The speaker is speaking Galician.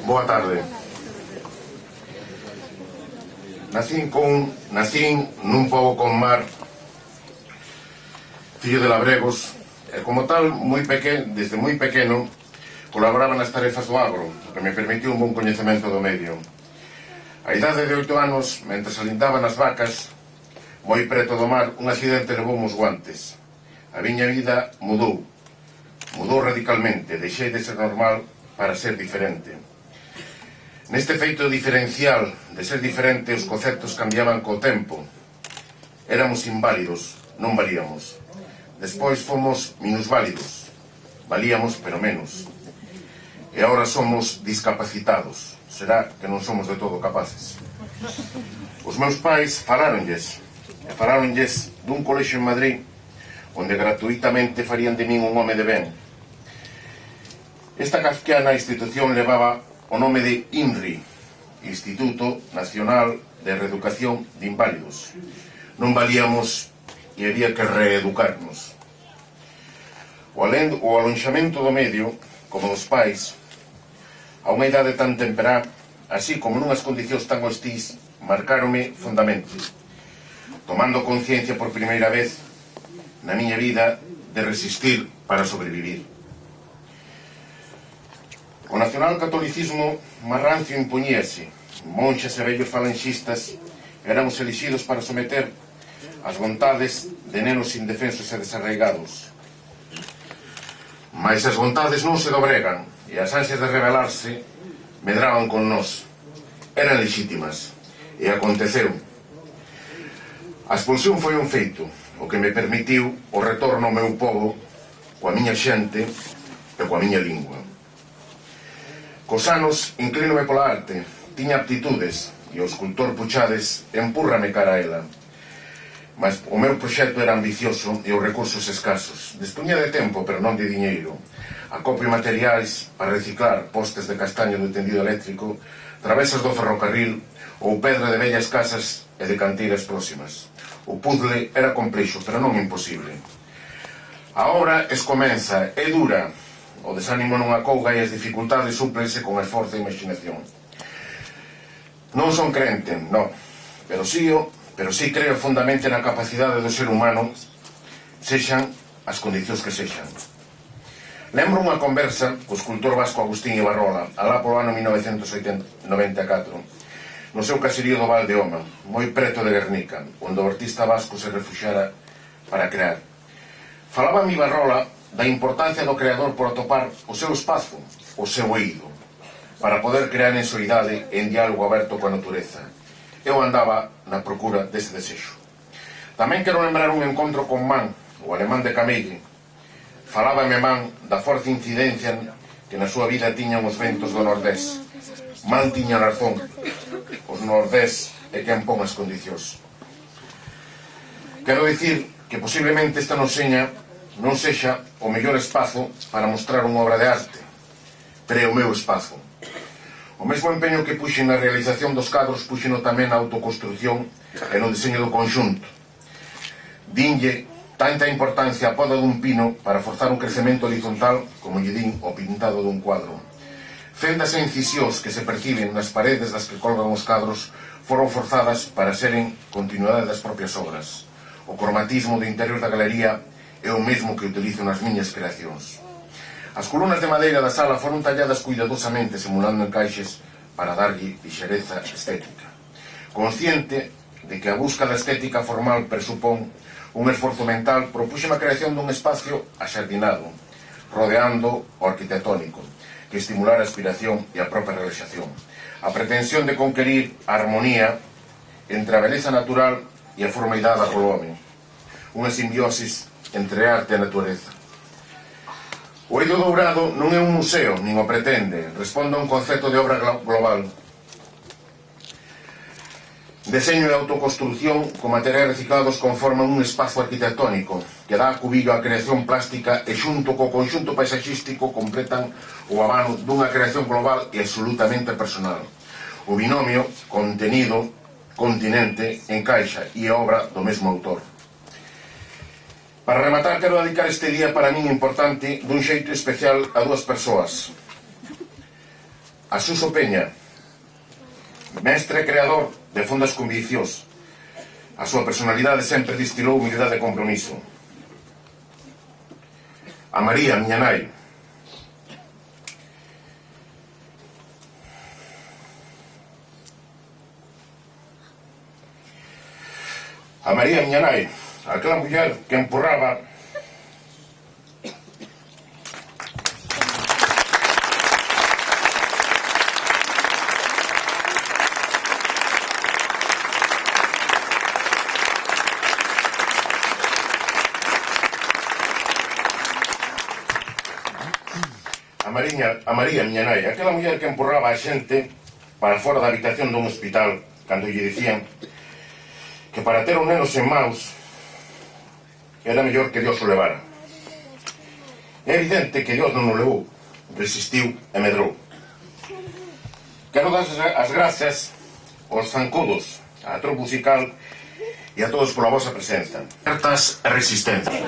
Boa tarde. Nacín nun pobo con mar, fillo de labregos, e como tal, desde moi pequeno, colaboraba nas tarefas do agro, o que me permitiu un bon coñecemento do medio. A idade de 8 anos, mentre alindaba nas vacas, moi preto do mar, un accidente levou os guantes. A miña vida mudou radicalmente, deixei de ser normal para ser diferente. Neste feito diferencial de ser diferente, os conceptos cambiaban co tempo. Éramos inválidos, non valíamos. Despois fomos minusválidos, valíamos pero menos. E agora somos discapacitados. Será que non somos de todo capaces. Os meus pais faláronlles dun colexio en Madrid onde gratuitamente farían de min un home de ben. Esta kafkiana institución levaba o nome de INRI, Instituto Nacional de Reeducación de Inválidos. Non valíamos e había que reeducarnos. O alonxamento do medio, como dos pais, a unha idade tan temperá, así como nunhas condicións tan hostís, marcáronme fondamente, tomando conciencia por primeira vez na miña vida de resistir para sobrevivir. O nacionalcatolicismo marrancio impoñíase. Monxas e vellos falanxistas éramos elixidos para someter as vontades de nenos indefensos e desarraigados. Mais as vontades non se dobregan e as ansias de rebelarse medraban con nós. Eran lexítimas e aconteceu. A expulsión foi un feito, o que me permitiu o retorno ao meu pobo, coa miña xente e coa miña lingua. Cos anos, inclínome pola arte, tiña aptitudes, e o escultor Puchades empúrrame cara a ela. Mas o meu proxecto era ambicioso e os recursos escasos. Dispoñía de tempo, pero non de diñeiro. Acopio materiais para reciclar postes de castaño do tendido eléctrico, travesas do ferrocarril ou pedra de vellas casas e de canteiras próximas. O puzzle era complexo, pero non imposible. A obra escomenza, é dura. O desánimo non acouga e as dificultades súplense con esforzo e imaginación. Non son crente, non, pero sí creo fundamente na capacidade do ser humano, sexan as condicións que sexan. Lembro unha conversa co escultor vasco Agustín Ibarrola, alá polo ano 1994, no seu caserío do Val de Oma, moi preto de Guernica, onde o artista vasco se refuxiara para crear. Falaba Ibarrola da importancia do creador por atopar o seu espazo, o seu eido, para poder crear en soidade en diálogo aberto coa natureza. Eu andaba na procura dese desexo. Tamén quero lembrar un encontro con Man, o alemán de Camelle. Falábame Man da forte incidencia que na súa vida tiñan os ventos do Nordés. Man tiña razón. Os Nordés é quen pon as condicións. Quero dicir que posiblemente esta non sexa o mellor espazo para mostrar unha obra de arte, pero é o meu espazo. O mesmo empeño que puxen na realización dos cadros puxeno tamén na autoconstrucción e no diseño do conxunto. Dinlle tanta importancia a poda dun pino para forzar un crecemento horizontal como lle din o pintado dun cuadro. Fendas e incisións que se perciben nas paredes das que colgan os cadros foron forzadas para seren continuidade das propias obras. O cromatismo do interior da galería é o mesmo que utilizo nas miñas creacións. As colunas de madeira da sala foron talladas cuidadosamente, simulando encaixes para darlle lixereza estética. Consciente de que a busca da estética formal presupón un esforzo mental, propuxeme a creación dun espacio axardinado, rodeando o arquitectónico, que estimulara a aspiración e a propia relaxación. A pretensión de conquerir a armonía entre a beleza natural e a formalidade do home. Unha simbiosis entre arte e natureza. O eido dourado non é un museo, nin o pretende, responde a un concepto de obra global. Deseño e autoconstrucción con materiais reciclados conforman un espazo arquitectónico que dá cubillo á creación plástica e xunto co conxunto paisaxístico completan o abano dunha creación global e absolutamente personal. O binomio contenido-continente encaixa e é obra do mesmo autor. Para rematar, quero dedicar este día para min importante dun xeito especial a dúas persoas. a Suso Peña, mestre e creador de fondas con vicios. A súa personalidade sempre distilou humildade e compromiso. A María, miña nai. A María, miña nai, aquela muller que empurraba a María, miña nai, aquela muller que empurraba a xente para fora da habitación dun hospital cando lle dicían que para ter un neno sen maus era mellor que Dios o levara. É evidente que Dios non o levou, resistiu e medrou. Quero dar as grazas aos zancudos, a tropa musical e a todos pola vosa presenza. Certas e resistencia.